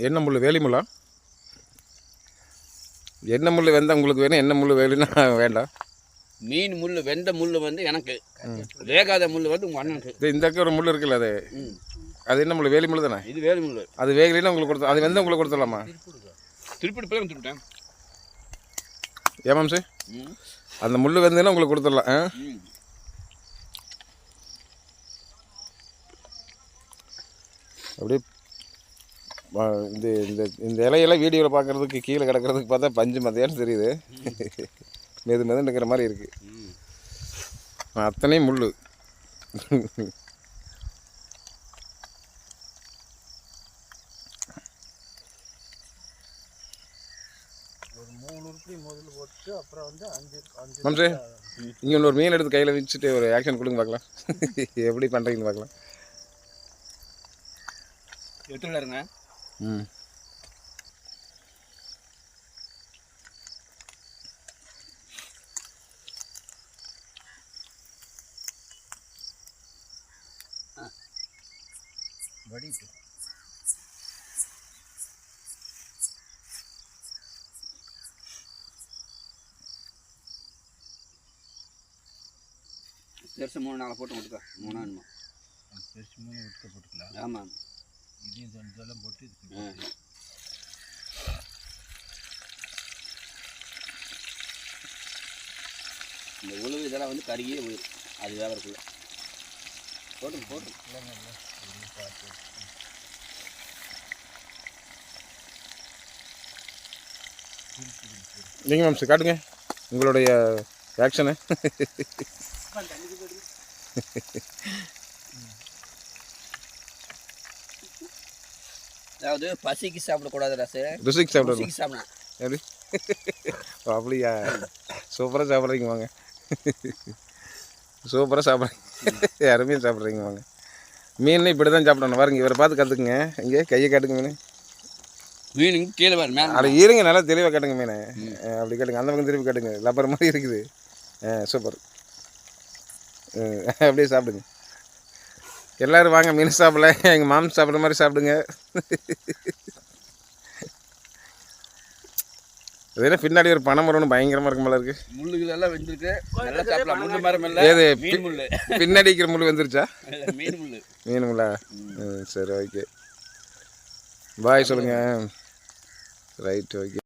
என்ன முள்? வேலி முள்ளா? என்ன முள் வெந்தால் உங்களுக்கு வேணும், என்ன முள் வேலுன்னா வேண்டாம்? மீன் முள், வெந்த முள் வந்து எனக்கு, வேகாத முள் வந்து உங்கள் அண்ணனுக்கு. இந்த ஒரு முள் இருக்குல்ல, அது அது என்ன முள்? வேலி முள் தானே? இது வேலி முள். அது வேகலைன்னா உங்களுக்கு கொடுத்து, அது வெந்தால் உங்களுக்கு கொடுத்துடலாமா? திருப்பி போய் வந்துவிட்டேன். ஏமாம் சார், அந்த முள் வெந்ததுன்னா உங்களுக்கு கொடுத்துடலாம். அப்படியே இந்த இந்த இந்த இலையெல்லாம் வீடியோவில் பார்க்குறதுக்கு கீழே கிடக்கிறதுக்கு பார்த்தா பஞ்சு மதையான்னு தெரியுது. மெதுன்னு இருக்கிற மாதிரி இருக்குது. அத்தனையும் முள். ஒரு 3 உருப்படி முதல்ல போட்டு அப்புறம் வந்து 5 மம்சே, இங்கே ஒரு மீன் எடுத்து கையில் வச்சுட்டு ஒரு ஆக்ஷன் கொடுங்க பார்க்கலாம். எப்படி பண்ணுறீங்கன்னு பார்க்கலாம். எடுத்துல இருங்க. வடிட்டு பெருசு 3-4 போட்டு விட்டுக்க. 3 ஆணுமா? பெருசு 3 விட்டுக்க போட்டுக்கலாம். ஆமாம், இதையும் கொஞ்சம் போட்டு இந்த உழவு இதெல்லாம் வந்து கருகியே போயிடும். அது வேகிறதுக்குள்ள போட்டு நீங்கள் மேம் காட்டுங்க உங்களுடைய ஆக்ஷனு. அதாவது பசிக்கு சாப்பிடக்கூடாது, ருசிக்கு சாப்பிடணும். சாப்பிடலாம். எப்படி? அப்படியா? சூப்பராக சாப்பிட்றீங்க வாங்க. சூப்பராக சாப்பிட்றீங்க, அருமையாக சாப்பிட்றீங்க வாங்க. மீன் இப்படி தான் சாப்பிடணும். பாருங்க, இவரை பார்த்து கற்றுக்குங்க. இங்கே கையை காட்டுங்க மீன். மீன் கீழே வர மேலே அதை இருங்க, நல்லா தெளிவாக காட்டுங்க மீன். அப்படி காட்டுங்க, அந்த பக்கம் திருப்பி காட்டுங்க. லப்பர் மாதிரி இருக்குது. சூப்பர். அப்படியே சாப்பிடுங்க. எல்லோரும் வாங்க மீன் சாப்பிடல, எங்கள் மாமன் சாப்பிட்ற மாதிரி சாப்பிடுங்க. அதே பின்னாடி ஒரு பனை மரம்னு பயங்கரமாக இருக்கும் போல இருக்குது. முள்ளுகள் எல்லாம் வெந்திருக்கு. நல்லா சாப்பிடலாம். முள்ளு மரம் இல்லை, ஏது மீன் முள்ளு. பின்னாடி இருக்கிற முள் வந்துருச்சா? மீன் முள்ளு. மீன் முள்ளா? சரி, ஓகே. பாய் சொல்லுங்கள். Right, okay.